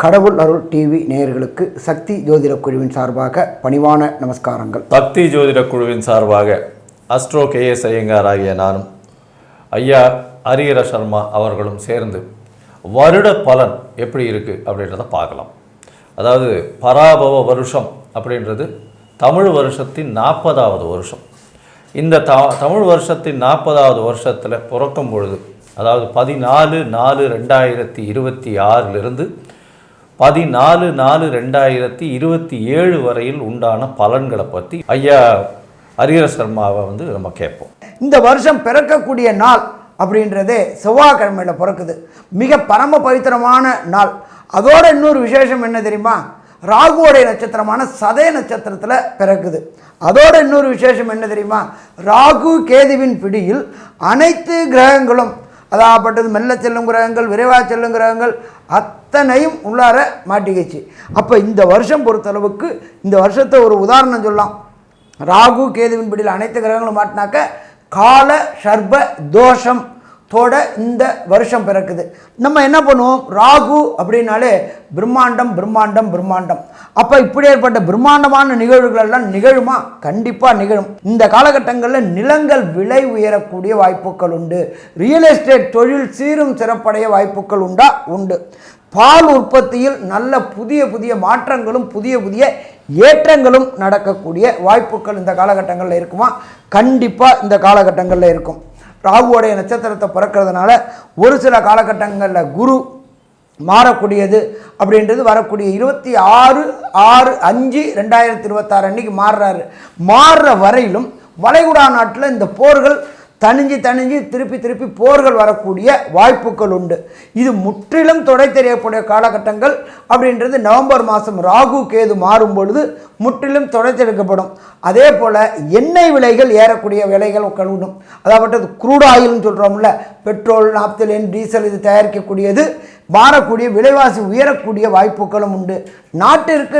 கடவுள் அருள் டிவி நேயர்களுக்கு சக்தி ஜோதிட குழுவின் சார்பாக பணிவான நமஸ்காரங்கள். சக்தி ஜோதிட குழுவின் சார்பாக அஸ்ட்ரோ KS ஐயங்கார் ஆகிய நானும் ஐயா ஹரிஹர சர்மா அவர்களும் சேர்ந்து வருட பலன் எப்படி இருக்குது அப்படின்றத பார்க்கலாம். அதாவது பராபவ வருஷம் அப்படின்றது தமிழ் வருஷத்தின் 40வது வருஷம். இந்த தமிழ் வருஷத்தின் 40வது வருஷத்தில் பிறக்கும் பொழுது, அதாவது 14/4/2026 14/4/2027 வரையில் உண்டான பலன்களை பற்றி ஐயா ஹரிஹர சர்மாவை நம்ம கேட்போம். இந்த வருஷம் பிறக்கக்கூடிய நாள் அப்படின்றதே செவ்வாய்க்கிழமையில் பிறக்குது. மிக பரம பவித்திரமான நாள். அதோட இன்னொரு விசேஷம் என்ன தெரியுமா? ராகுவோடைய நட்சத்திரமான சதய நட்சத்திரத்தில் பிறக்குது. அதோட இன்னொரு விசேஷம் என்ன தெரியுமா? ராகு கேதுவின் பிடியில் அனைத்து கிரகங்களும், அதாகப்பட்டது மெல்ல செல்லும் கிரகங்கள், விரைவாக செல்லும் கிரகங்கள் அத்தனையும் உள்ளார மாட்டிக்கிச்சு. அப்போ இந்த வருஷம் பொறுத்தளவுக்கு இந்த வருஷத்தை ஒரு உதாரணம் சொல்லலாம். ராகு கேதுவின் பிடியில் அனைத்து கிரகங்களும் மாட்டினாக்க கால சர்ப தோஷம் தோட இந்த வருஷம் பிறக்குது. நம்ம என்ன பண்ணுவோம்? ராகு அப்படின்னாலே பிரம்மாண்டம் பிரம்மாண்டம் பிரம்மாண்டம். அப்போ இப்படி ஏற்பட்ட பிரம்மாண்டமான நிகழ்வுகள் எல்லாம் நிகழுமா? கண்டிப்பாக நிகழும். இந்த காலகட்டங்களில் நிலங்கள் விலை உயரக்கூடிய வாய்ப்புகள் உண்டு. ரியல் எஸ்டேட் தொழில் சீரும் சிறப்படைய வாய்ப்புகள் உண்டு. பால் உற்பத்தியில் நல்ல புதிய புதிய மாற்றங்களும் புதிய புதிய ஏற்றங்களும் நடக்கக்கூடிய வாய்ப்புகள் இந்த காலகட்டங்களில் இருக்குமா? கண்டிப்பாக இந்த காலகட்டங்களில் இருக்கும். ராகுவோடைய நட்சத்திரத்தை பிறக்கிறதுனால ஒரு சில காலகட்டங்களில் குரு மாறக்கூடியது அப்படின்றது வரக்கூடிய 26/6/5/2026 அன்னைக்கு மாறுற வரையிலும் வளைகுடா நாட்டில் இந்த போர்கள் தணிஞ்சு திருப்பி போர்கள் வரக்கூடிய வாய்ப்புகள் உண்டு. இது முற்றிலும் தொடை தெரியக்கூடிய காலகட்டங்கள் அப்படின்றது நவம்பர் மாதம் ராகு கேது மாறும் பொழுது முற்றிலும் தொடை தெளிக்கப்படும். அதே போல் எண்ணெய் விலைகள் ஏறக்கூடிய விலைகள் கழுவிடும். அதாவது க்ரூட் ஆயில்னு சொல்கிறோம்ல, பெட்ரோல், நாப்தலின், டீசல் இது தயாரிக்கக்கூடியது மாறக்கூடிய விலைவாசி உயரக்கூடிய வாய்ப்புகளும் உண்டு. நாட்டிற்கு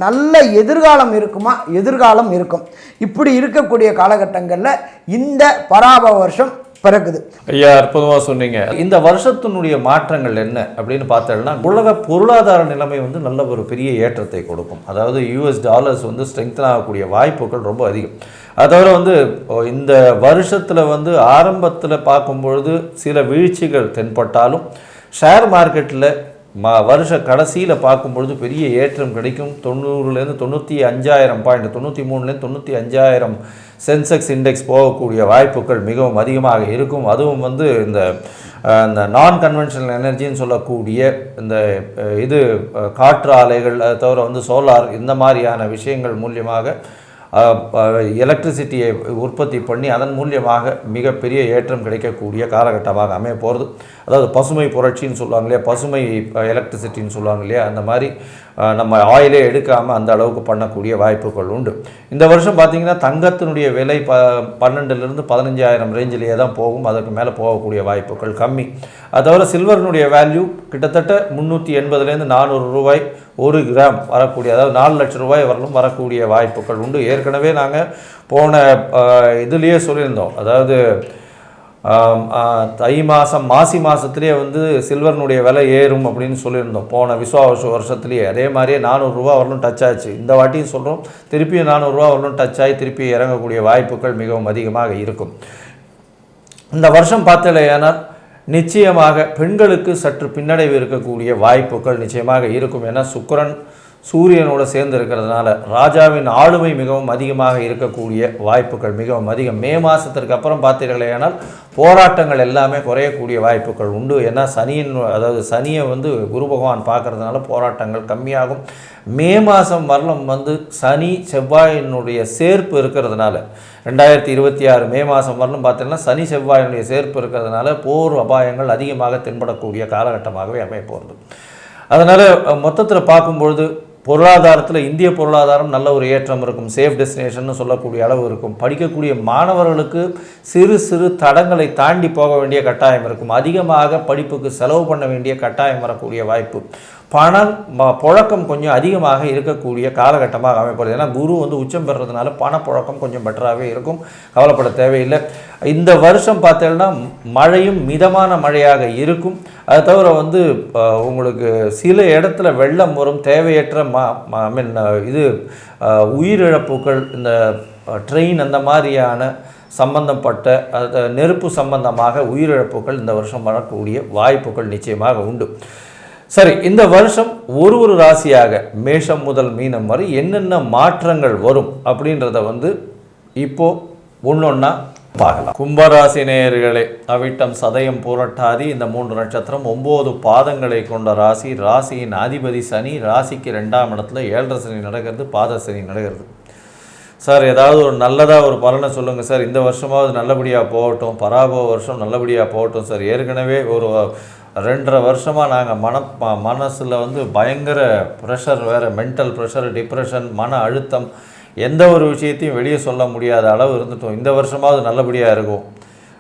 நல்ல எதிர்காலம் இருக்குமா? எதிர்காலம் இருக்கும். இப்படி இருக்கக்கூடிய காலகட்டங்களில் இந்த பராபவ வருஷம் பிறகுது. ஐயா, அற்புதமாக சொன்னீங்க. இந்த வருஷத்தினுடைய மாற்றங்கள் என்ன அப்படின்னு பார்த்தோம்னா, உலக பொருளாதார நிலைமை நல்ல ஒரு பெரிய ஏற்றத்தை கொடுக்கும். அதாவது US டாலர்ஸ் ஸ்ட்ரெங்தன் ஆகக்கூடிய வாய்ப்புகள் ரொம்ப அதிகம். அது தவிர இந்த வருஷத்தில் ஆரம்பத்தில் பார்க்கும்பொழுது சில வீழ்ச்சிகள் தென்பட்டாலும் ஷேர் மார்க்கெட்டில் வருஷ கடைசியில் பார்க்கும்பொழுது பெரிய ஏற்றம் கிடைக்கும். 90லேருந்து 95,000 பாயிண்ட், 93லேருந்து 95,000 சென்செக்ஸ் இண்டெக்ஸ் போகக்கூடிய வாய்ப்புகள் மிகவும் அதிகமாக இருக்கும். அதுவும் இந்த நான் கன்வென்ஷனல் எனர்ஜின்னு சொல்லக்கூடிய இந்த காற்று ஆலைகள், அது தவிர சோலார், இந்த மாதிரியான விஷயங்கள் மூலியமாக எலக்ட்ரிசிட்டியை உற்பத்தி பண்ணி அதன் மூலியமாக மிகப்பெரிய ஏற்றம் கிடைக்கக்கூடிய காலகட்டமாக அமைய போகிறது. அதாவது பசுமை புரட்சின்னு சொல்லுவாங்க இல்லையா, பசுமை எலக்ட்ரிசிட்டின்னு சொல்லுவாங்க இல்லையா, அந்த மாதிரி நம்ம ஆயிலே எடுக்காமல் அந்த அளவுக்கு பண்ணக்கூடிய வாய்ப்புகள் உண்டு. இந்த வருஷம் பார்த்திங்கன்னா தங்கத்தினுடைய விலை 12,000 to 15,000 ரேஞ்சிலேயே தான் போகும். அதற்கு மேலே போகக்கூடிய வாய்ப்புகள் கம்மி. அது தவிர சில்வரினுடைய வேல்யூ கிட்டத்தட்ட 380லேருந்து 400 ரூபாய் 1 கிராம் வரக்கூடிய, அதாவது 4 லட்சம் ரூபாய் வரலும் வரக்கூடிய வாய்ப்புகள் உண்டு. ஏற்கனவே நாங்கள் போன இதுலேயே சொல்லியிருந்தோம். அதாவது மாசி மாதத்துலேயே சில்வர்னுடைய விலை ஏறும் அப்படின்னு சொல்லியிருந்தோம் போன விஸ்வாவச வருஷத்துலேயே. அதே மாதிரியே 400 ரூபா வரலும் டச் ஆச்சு. இந்த வாட்டியும் சொல்கிறோம், திருப்பியும் 400 ரூபா வரலும் டச் ஆகி திருப்பி இறங்கக்கூடிய வாய்ப்புகள் மிகவும் அதிகமாக இருக்கும். இந்த வருஷம் பார்த்தலையானால் நிச்சயமாக பெண்களுக்கு சற்று பின்னடைவு இருக்கக்கூடிய வாய்ப்புகள் நிச்சயமாக இருக்கும். ஏன்னா சுக்கிரன் சூரியனோடு சேர்ந்து இருக்கிறதுனால ராஜாவின் ஆளுமை மிகவும் அதிகமாக இருக்கக்கூடிய வாய்ப்புகள் மிகவும் அதிகம். மே மாதத்திற்கு அப்புறம் பார்த்தீர்களேனால் போராட்டங்கள் எல்லாமே குறையக்கூடிய வாய்ப்புகள் உண்டு. ஏன்னா சனியை குரு பகவான் பார்க்கறதுனால போராட்டங்கள் கம்மியாகும். மே மாதம் வரலும் சனி செவ்வாயினுடைய சேர்ப்பு இருக்கிறதுனால 2026 மே மாதம் வரலும் பார்த்தீங்கன்னா சனி செவ்வாயினுடைய சேர்ப்பு இருக்கிறதுனால போர் அபாயங்கள் அதிகமாக தென்படக்கூடிய காலகட்டமாகவே அமைய போகிறது. அதனால் மொத்தத்தில் பார்க்கும்பொழுது பொருளாதாரத்தில் இந்திய பொருளாதாரம் நல்ல ஒரு ஏற்றம் இருக்கும். சேஃப் டெஸ்டினேஷன் சொல்லக்கூடிய அளவு இருக்கும். படிக்கக்கூடிய மாணவர்களுக்கு சிறு தடங்களை தாண்டி போக வேண்டிய கட்டாயம் இருக்கும். அதிகமாக படிப்புக்கு செலவு பண்ண வேண்டிய கட்டாயம் வரக்கூடிய வாய்ப்பு. புழக்கம் கொஞ்சம் அதிகமாக இருக்கக்கூடிய காலகட்டமாக அமைப்படுது. ஏன்னா குரு வந்து உச்சம் பெறுறதுனால பணப்புழக்கம் கொஞ்சம் பெட்டராகவே இருக்கும், கவலைப்பட தேவையில்லை. இந்த வருஷம் பார்த்தீங்கன்னா மழையும் மிதமான மழையாக இருக்கும். அது தவிர வந்து உங்களுக்கு சில இடத்துல வெள்ளம் வரும், தேவையற்ற உயிரிழப்புகள், இந்த ட்ரெயின் அந்த மாதிரியான சம்பந்தப்பட்ட நெருப்பு சம்பந்தமாக உயிரிழப்புகள் இந்த வருஷம் வரக்கூடிய வாய்ப்புகள் நிச்சயமாக உண்டு. சரி, இந்த வருஷம் ஒரு ராசியாக மேஷம் முதல் மீனம் வரை என்னென்ன மாற்றங்கள் வரும் அப்படின்றத வந்து இப்போ ஒன்றொன்னா பார்க்கலாம். கும்பராசி நேயர்களே, அவிட்டம் சதயம் பூரட்டாதி இந்த 3 நட்சத்திரம் 9 பாதங்களை கொண்ட ராசி. ராசியின் அதிபதி சனி, ராசிக்கு 2ஆம் இடத்துல 7.5 சனி நடக்கிறது, பாத சனி நடக்கிறது. சார் ஏதாவது ஒரு நல்லதாக ஒரு பலனை சொல்லுங்கள் சார், இந்த வருஷமாவது நல்லபடியாக போகட்டும், பராபவ வருஷம் நல்லபடியாக போகட்டும் சார். ஏற்கனவே ஒரு 2.5 வருஷமாக நாங்கள் மனசில் வந்து பயங்கர ப்ரெஷர், வேறு மென்டல் ப்ரெஷர், டிப்ரெஷன், மன அழுத்தம், எந்த ஒரு விஷயத்தையும் வெளியே சொல்ல முடியாத அளவு இருந்துட்டோம். இந்த வருஷமாவது நல்லபடியாக இருக்கும்,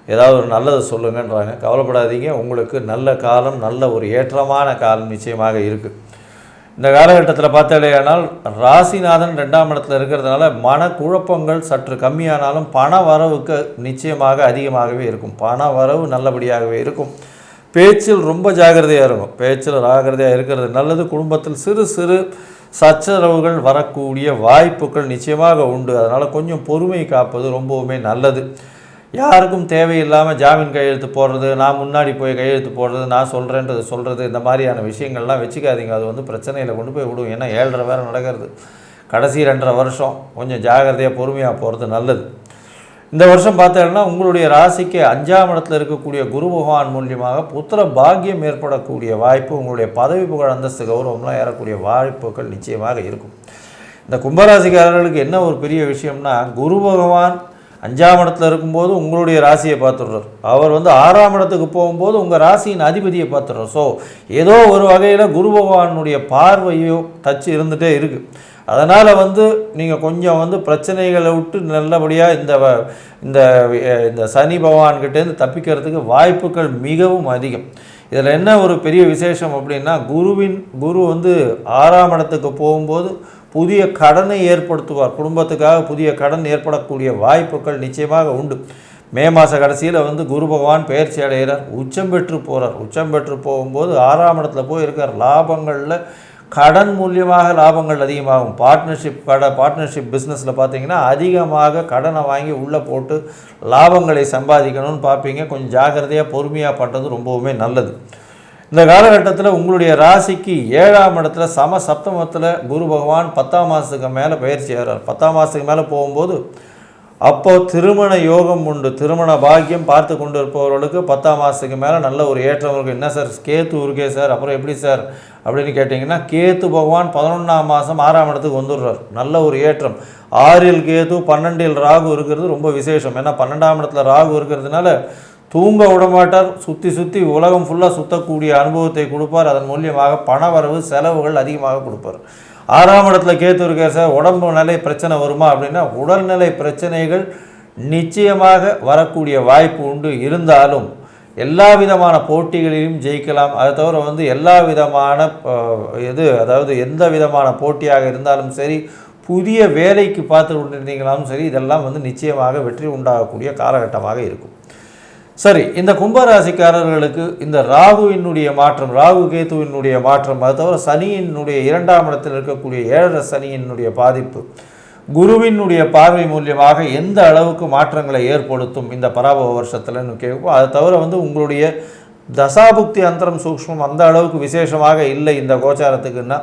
ஏதாவது ஒரு நல்லது சொல்லுங்கன்றாங்க. கவலைப்படாதீங்க, உங்களுக்கு நல்ல காலம், நல்ல ஒரு ஏற்றமான காலம் நிச்சயமாக இருக்குது. இந்த காலகட்டத்தில் பார்த்தாலேயானால் ராசிநாதன் 2ஆம் இடத்துல இருக்கிறதுனால மன குழப்பங்கள் சற்று கம்மியானாலும் பண வரவுக்கு நிச்சயமாக அதிகமாகவே இருக்கும். பண வரவு நல்லபடியாகவே இருக்கும். பேச்சில் ரொம்ப ஜாகிரதையாக இருக்கும். பேச்சில் ஜாகிரதையாக இருக்கிறது நல்லது. குடும்பத்தில் சிறு சிறு சச்சரவுகள் வரக்கூடிய வாய்ப்புகள் நிச்சயமாக உண்டு. அதனால் கொஞ்சம் பொறுமை காப்பது ரொம்பவுமே நல்லது. யாருக்கும் தேவையில்லாமல் ஜாமீன் கையெழுத்து போடுறது, நான் முன்னாடி போய் கையெழுத்து போடுறது, நான் சொல்கிறது இந்த மாதிரியான விஷயங்கள்லாம் வச்சுக்காதீங்க. அது வந்து பிரச்சனையில் கொண்டு போய் விடும். ஏன்னா 7.5 வேறு நடக்கிறது. கடைசி 2.5 வருஷம் கொஞ்சம் ஜாகிரதையாக பொறுமையாக போகிறது நல்லது. இந்த வருஷம் பார்த்தீங்கன்னா உங்களுடைய ராசிக்கு 5ஆம் இடத்துல இருக்கக்கூடிய குரு பகவான் மூலியமாக புத்திர பாக்கியம் ஏற்படக்கூடிய வாய்ப்பு, உங்களுடைய பதவி புகழ் அந்தஸ்து கௌரவம்லாம் ஏறக்கூடிய வாய்ப்புகள் நிச்சயமாக இருக்கும். இந்த கும்பராசிக்காரர்களுக்கு என்ன ஒரு பெரிய விஷயம்னா, குரு பகவான் 5ஆம் இடத்துல இருக்கும்போது உங்களுடைய ராசியை பார்த்துடுறார். அவர் வந்து 6ஆம் இடத்துக்கு போகும்போது உங்கள் ராசியின் அதிபதியை பார்த்துடுறார். ஸோ ஏதோ ஒரு வகையில் குரு பகவானுடைய பார்வையோ டச்சு இருந்துகிட்டே இருக்குது. அதனால் வந்து நீங்கள் கொஞ்சம் வந்து பிரச்சனைகளை விட்டு நல்லபடியாக இந்த சனி பகவான்கிட்டேருந்து தப்பிக்கிறதுக்கு வாய்ப்புகள் மிகவும் அதிகம். இதில் என்ன ஒரு பெரிய விசேஷம் அப்படின்னா, குரு வந்து 6ஆம் இடத்துக்கு போகும்போது புதிய கடனை ஏற்படுத்துவார். குடும்பத்துக்காக புதிய கடன் ஏற்படக்கூடிய வாய்ப்புகள் நிச்சயமாக உண்டு. மே மாத கடைசியில் வந்து குரு பகவான் பெயர்ச்சி அடைகிறார், உச்சம் பெற்று போகிறார். உச்சம் பெற்று போகும்போது 6ஆம் இடத்துல போய் இருக்கார். லாபங்களில் கடன் மூலியமாக லாபங்கள் அதிகமாகும். பார்ட்னர்ஷிப் பிஸ்னஸில் பார்த்தீங்கன்னா அதிகமாக கடனை வாங்கி உள்ளே போட்டு லாபங்களை சம்பாதிக்கணும்னு பார்ப்பீங்க. கொஞ்சம் ஜாக்கிரதையாக பொறுமையாக பண்ணுறது ரொம்பவுமே நல்லது. இந்த காலகட்டத்தில் உங்களுடைய ராசிக்கு 7ஆம் இடத்துல சப்தமத்தில் குரு பகவான் 10ஆம் மாதத்துக்கு மேலே பயிற்சி ஆகிறார். 10ஆம் மாதத்துக்கு மேலே போகும்போது அப்போது திருமண யோகம் உண்டு. திருமண பாக்கியம் பார்த்து கொண்டு இருப்பவர்களுக்கு 10ஆம் மாதத்துக்கு மேலே நல்ல ஒரு ஏற்றம் இருக்குது. என்ன சார் கேத்து இருக்கே சார், அப்புறம் எப்படி சார் அப்படின்னு கேட்டிங்கன்னா, கேத்து பகவான் 11ஆம் மாதம் 6ஆம் இடத்துக்கு வந்துடுறார். நல்ல ஒரு ஏற்றம். 6இல் கேத்து 12இல் ராகு இருக்கிறது ரொம்ப விசேஷம். ஏன்னா 12ஆம் இடத்துல ராகு இருக்கிறதுனால தூங்க விடமாட்டார். சுற்றி உலகம் ஃபுல்லாக சுற்றக்கூடிய அனுபவத்தை கொடுப்பார். அதன் மூலியமாக பண வரவு செலவுகள் அதிகமாக கொடுப்பார். 6ஆம் இடத்துல கேத்து இருக்கார் சார், உடம்பு நிலை பிரச்சனை வருமா அப்படின்னா, உடல்நிலை பிரச்சனைகள் நிச்சயமாக வரக்கூடிய வாய்ப்பு உண்டு. இருந்தாலும் எல்லா விதமான போட்டிகளிலும் ஜெயிக்கலாம். அதை தவிர வந்து எல்லா விதமான எந்த விதமான போட்டியாக இருந்தாலும் சரி, புதிய வேலைக்கு பார்த்து கொண்டிருந்தீங்களாலும் சரி, இதெல்லாம் வந்து நிச்சயமாக வெற்றி உண்டாகக்கூடிய காலகட்டமாக இருக்கும். சரி, இந்த கும்பராசிக்காரர்களுக்கு இந்த ராகுவினுடைய மாற்றம், ராகு கேத்துவினுடைய மாற்றம், அது தவிர சனியினுடைய 2ஆம் இடத்தில் இருக்கக்கூடிய 7.5 சனியினுடைய பாதிப்பு, குருவினுடைய பார்வை மூலியமாக எந்த அளவுக்கு மாற்றங்களை ஏற்படுத்தும் இந்த பராபவ வருஷத்துலன்னு கேட்போம். அதை தவிர வந்து உங்களுடைய தசாபுக்தி அந்தரம் சூக்ஷ்மம் அந்த அளவுக்கு விசேஷமாக இல்லை இந்த கோச்சாரத்துக்குன்னா,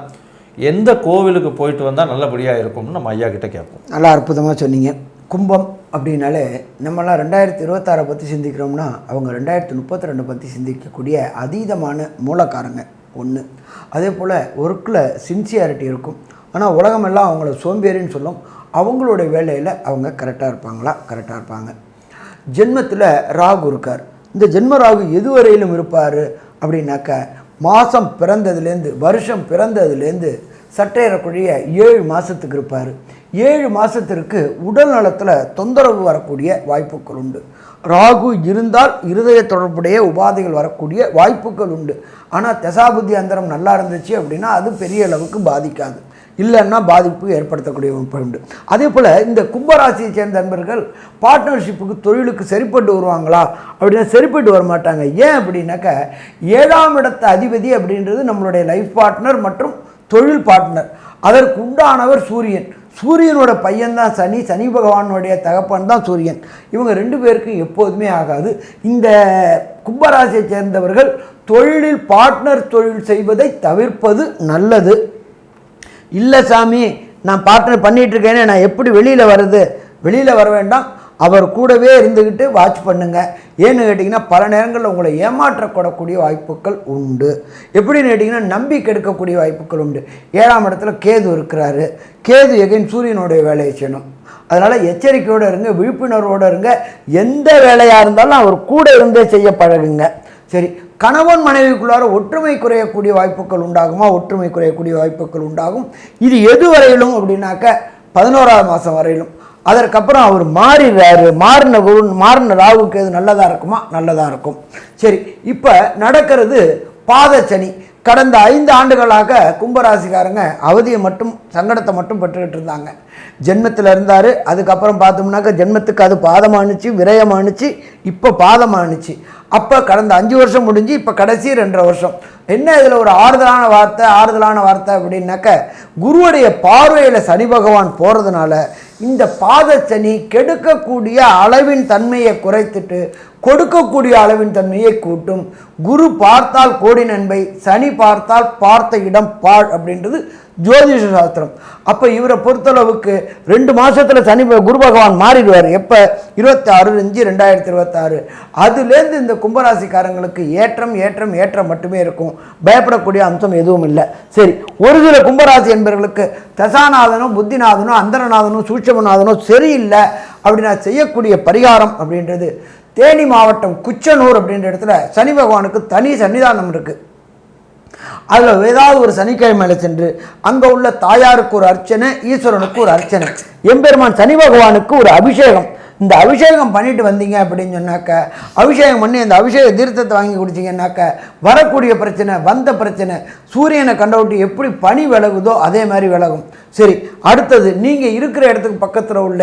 எந்த கோவிலுக்கு போயிட்டு வந்தால் நல்லபடியாக இருக்கும்னு நம்ம ஐயா கிட்ட கேட்போம். நல்லா அற்புதமாக சொன்னீங்க. கும்பம் அப்படின்னாலே நம்மளாம் 2026 பற்றி சிந்திக்கிறோம்னா, அவங்க 2032 பற்றி சிந்திக்கக்கூடிய அதீதமான மூலக்காரங்க ஒன்று. அதே போல் ஒர்க்கில் சின்சியாரிட்டி இருக்கும். ஆனால் உலகமெல்லாம் அவங்கள சோம்பேறின்னு சொல்லும். அவங்களுடைய வேலையில் அவங்க கரெக்டாக இருப்பாங்க. ஜென்மத்தில் ராகு இருக்கார். இந்த ஜென்ம ராகு எதுவரையிலும் இருப்பார் அப்படின்னாக்க, மாதம் பிறந்ததுலேருந்து வருஷம் பிறந்ததுலேருந்து சற்றேறக்குரிய 7 மாதத்துக்கு இருப்பார். 7 மாதத்திற்கு உடல் நலத்தில் தொந்தரவு வரக்கூடிய வாய்ப்புகள் உண்டு. ராகு இருந்தால் இருதய தொடர்புடைய உபாதைகள் வரக்கூடிய வாய்ப்புகள் உண்டு. ஆனால் தசாபுத்தி அந்தரம் நல்லா இருந்துச்சு அப்படின்னா அது பெரிய அளவுக்கு பாதிக்காது, இல்லைன்னா பாதிப்பு ஏற்படுத்தக்கூடிய உண்டு. அதே போல் இந்த கும்பராசியை சேர்ந்த நண்பர்கள் பார்ட்னர்ஷிப்புக்கு தொழிலுக்கு சரிப்பட்டு வருவாங்களா அப்படின்னா சரிப்பட்டு வர மாட்டாங்க. ஏன் அப்படின்னாக்கா 7ஆம் இடத்து அதிபதி அப்படின்றது நம்மளுடைய லைஃப் பார்ட்னர் மற்றும் தொழில் பார்ட்னர். அதற்கு உண்டானவர் சூரியன். சூரியனோட பையன்தான் சனி, சனி பகவானுடைய தகப்பன் தான் சூரியன். இவங்க 2 பேருக்கும் எப்போதுமே ஆகாது. இந்த கும்பராசியை சேர்ந்தவர்கள் தொழிலில் பார்ட்னர் தொழில் செய்வதை தவிர்ப்பது நல்லது. இல்லை சாமி நான் பார்ட்னர் பண்ணிகிட்ருக்கேனே, நான் எப்படி வெளியில் வருது? வெளியில் வர வேண்டாம், அவர் கூடவே இருந்துக்கிட்டு வாட்ச் பண்ணுங்கள். ஏன்னு கேட்டிங்கன்னா பல நேரங்களில் உங்களை ஏமாற்றக்கூடக்கூடிய வாய்ப்புகள் உண்டு. எப்படின்னு கேட்டிங்கன்னா நம்பிக்கை எடுக்கக்கூடிய வாய்ப்புகள் உண்டு. 7ஆம் இடத்துல கேது இருக்கிறாரு. கேது எகைன் சூரியனுடைய வேலையை செய்யணும். அதனால் எச்சரிக்கையோடு இருங்க, விழிப்புணர்வோடு இருங்க. எந்த வேலையாக இருந்தாலும் அவர் கூட இருந்தே செய்ய பழகுங்க. சரி, கணவன் மனைவிக்குள்ளார ஒற்றுமை குறையக்கூடிய வாய்ப்புகள் உண்டாகுமா? ஒற்றுமை குறையக்கூடிய வாய்ப்புகள் உண்டாகும். இது எது வரையிலும் அப்படின்னாக்க 11ஆம் மாதம் வரையிலும். அதற்கப்புறம் அவர் மாறிடுறாரு. மாறின ராகுக்கு எது நல்லதாக இருக்குமா? நல்லதாக இருக்கும். சரி, இப்போ நடக்கிறது பாதச்சனி. கடந்த 5 ஆண்டுகளாக கும்பராசிக்காரங்க அவதியை மட்டும் சங்கடத்தை மட்டும் பெற்றுக்கிட்டு இருந்தாங்க. ஜென்மத்தில் இருந்தார். அதுக்கப்புறம் பார்த்தோம்னாக்க ஜென்மத்துக்கு அது பாதமானுச்சு, விரயமானுச்சு, இப்போ பாதமானுச்சு. அப்போ கடந்த 5 வருஷம் முடிஞ்சு இப்போ கடைசி 2.5 வருஷம். என்ன இதில் ஒரு ஆறுதலான வார்த்தை அப்படின்னாக்க குருவுடைய பார்வையில் சனி பகவான் போகிறதுனால இந்த பாதச்சனி கெடுக்கக்கூடிய அளவின் தன்மையை குறைத்துட்டு கொடுக்கக்கூடிய அளவின் தன்மையை கூட்டும். குரு பார்த்தால் கோடி நன்மை, சனி பார்த்தால் பார்த்த இடம் பாழ் அப்படின்றது ஜோதிஷ சாஸ்திரம். அப்போ இவரை பொறுத்தளவுக்கு 2 மாதத்தில் குரு பகவான் மாறிடுவார். எப்போ? 26/5/2026. அதுலேருந்து இந்த கும்பராசிக்காரங்களுக்கு ஏற்றம் மட்டுமே இருக்கும். பயப்படக்கூடிய அம்சம் எதுவும் இல்லை. சரி, ஒரு சில கும்பராசி என்பவர்களுக்கு தசாநாதனும் புத்திநாதனும் அந்தரநாதனும் சூட்சமநாதனும் சரியில்லை அப்படின்னா செய்யக்கூடிய பரிகாரம் அப்படின்றது தேனி மாவட்டம் குச்சனூர் அப்படின்ற இடத்துல சனி பகவானுக்கு தனி சன்னிதானம் இருக்குது. அதில் ஏதாவது ஒரு சனிக்கிழமையில சென்று அங்கே உள்ள தாயாருக்கு ஒரு அர்ச்சனை, ஈஸ்வரனுக்கு ஒரு அர்ச்சனை, எம்பெருமான் சனி பகவானுக்கு ஒரு அபிஷேகம். இந்த அபிஷேகம் பண்ணிட்டு வந்தீங்க அப்படின்னு சொன்னாக்க, அபிஷேகம் பண்ணி அந்த அபிஷேக தீர்த்தத்தை வாங்கி குடிச்சிங்கன்னாக்க வரக்கூடிய பிரச்சனை, வந்த பிரச்சனை, சூரியனை கண்டவிட்டு எப்படி பனி விலகுதோ அதே மாதிரி விலகும். சரி, அடுத்தது நீங்கள் இருக்கிற இடத்துக்கு பக்கத்தில் உள்ள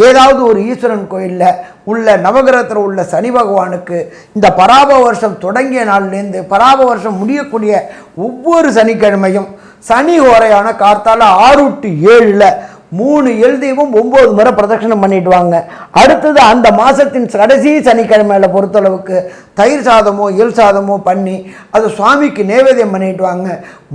ஏதாவது ஒரு ஈஸ்வரன் கோயிலில் உள்ள நவகிரகத்தில் உள்ள சனி பகவானுக்கு இந்த பராப வருஷம் தொடங்கிய நாள்லேருந்து பராப வருஷம் முடியக்கூடிய ஒவ்வொரு சனிக்கிழமையும் சனி ஓரையான கார்த்தால 6 to 7 3 எழுதியும் 9 முறை பிரதட்சணம் பண்ணிட்டு வாங்க. அடுத்தது அந்த மாதத்தின் கடைசி சனிக்கிழமையில பொறுத்தளவுக்கு தயிர் சாதமோ எள் சாதமோ பண்ணி அது சுவாமிக்கு நைவேத்தியம் பண்ணிட்டு வாங்க.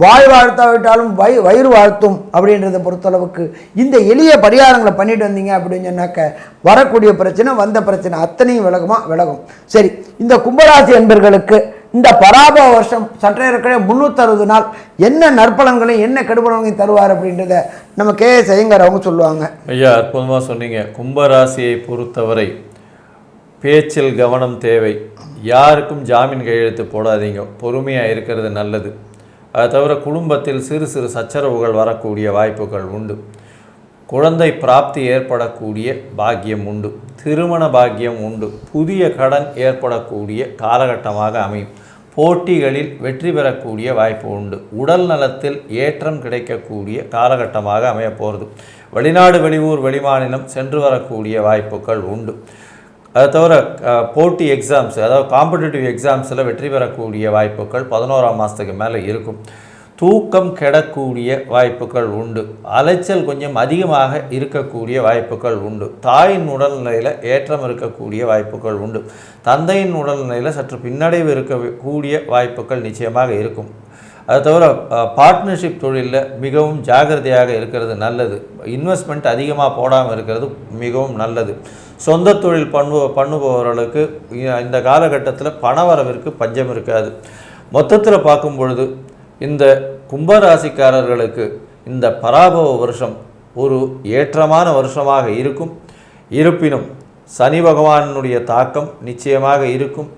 வாய் வாழ்த்தாவிட்டாலும் வயிறு வாழ்த்தும் அப்படின்றத பொறுத்தளவுக்கு இந்த எளிய பரிகாரங்களை பண்ணிட்டு வந்தீங்க அப்படின்னு சொன்னாக்க வரக்கூடிய பிரச்சனை, வந்த பிரச்சனை அத்தனையும் விலகும். சரி, இந்த கும்பராசி என்பர்களுக்கு இந்த பராப வருஷம் சற்றேறக்குறைய 360 நாள் என்ன நற்பலன்களையும் என்ன கெடுபலன்களையும் தருவார் அப்படின்றத நம்ம KS ஐயங்கார் அவங்க சொல்லுவாங்க. ஐயா, அற்புதமாக சொன்னீங்க. கும்பராசியை பொறுத்தவரை பேச்சில் கவனம் தேவை. யாருக்கும் ஜாமீன் கையெழுத்து போடாதீங்க, பொறுமையாக இருக்கிறது நல்லது. அதை தவிர குடும்பத்தில் சிறு சிறு சச்சரவுகள் வரக்கூடிய வாய்ப்புகள் உண்டு. குழந்தை பிராப்தி ஏற்படக்கூடிய பாக்கியம் உண்டு. திருமண பாக்கியம் உண்டு. புதிய கடன் ஏற்படக்கூடிய காலகட்டமாக அமையும். போட்டிகளில் வெற்றி பெறக்கூடிய வாய்ப்பு உண்டு. உடல் நலத்தில் ஏற்றம் கிடைக்கக்கூடிய காலகட்டமாக அமைய போகிறது. வெளிநாடு, வெளியூர், வெளிமாநிலம் சென்று வரக்கூடிய வாய்ப்புகள் உண்டு. அதை தவிர போட்டி எக்ஸாம்ஸ், அதாவது காம்படிட்டிவ் எக்ஸாம்ஸில் வெற்றி பெறக்கூடிய வாய்ப்புகள் 11ஆம் மாதத்துக்கு மேலே இருக்கும். தூக்கம் கெடக்கூடிய வாய்ப்புகள் உண்டு. அலைச்சல் கொஞ்சம் அதிகமாக இருக்கக்கூடிய வாய்ப்புகள் உண்டு. தாயின் உடல்நிலையில் ஏற்றம் இருக்கக்கூடிய வாய்ப்புகள் உண்டு. தந்தையின் உடல்நிலையில் சற்று பின்னடைவு இருக்கக்கூடிய வாய்ப்புகள் நிச்சயமாக இருக்கும். அது தவிர பார்ட்னர்ஷிப் தொழிலில் மிகவும் ஜாகிரதையாக இருக்கிறது நல்லது. இன்வெஸ்ட்மெண்ட் அதிகமாக போடாமல் இருக்கிறது மிகவும் நல்லது. சொந்த தொழில் பண்ணுபவர்களுக்கு இந்த காலகட்டத்தில் பணவரவிற்கு பஞ்சம் இருக்காது. மொத்தத்தில் பார்க்கும் பொழுது இந்த கும்பராசிக்காரர்களுக்கு இந்த பராபவ வருஷம் ஒரு ஏற்றமான வருஷமாக இருக்கும். இருப்பினும் சனி பகவானுடைய தாக்கம் நிச்சயமாக இருக்கும்.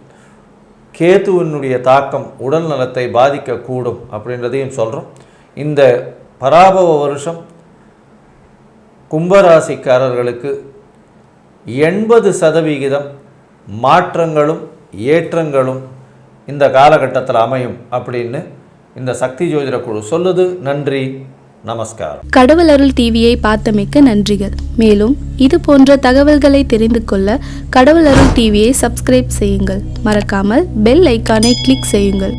கேதுவினுடைய தாக்கம் உடல் நலத்தை பாதிக்கக்கூடும் அப்படின்றதையும் சொல்கிறோம். இந்த பராபவ வருஷம் கும்பராசிக்காரர்களுக்கு 80% மாற்றங்களும் ஏற்றங்களும் இந்த காலகட்டத்தில் அமையும் அப்படின்னு இந்த சக்தி ஜோதிட குழு சொல்லுது. நன்றி, நமஸ்காரம். கடவுள் அருள் டிவியை பார்த்தமைக்க நன்றிகள். மேலும் இது போன்ற தகவல்களை தெரிந்து கொள்ள கடவுள் அருள் டிவியை சப்ஸ்கிரைப் செய்யுங்கள். மறக்காமல் பெல் ஐக்கானை கிளிக் செய்யுங்கள்.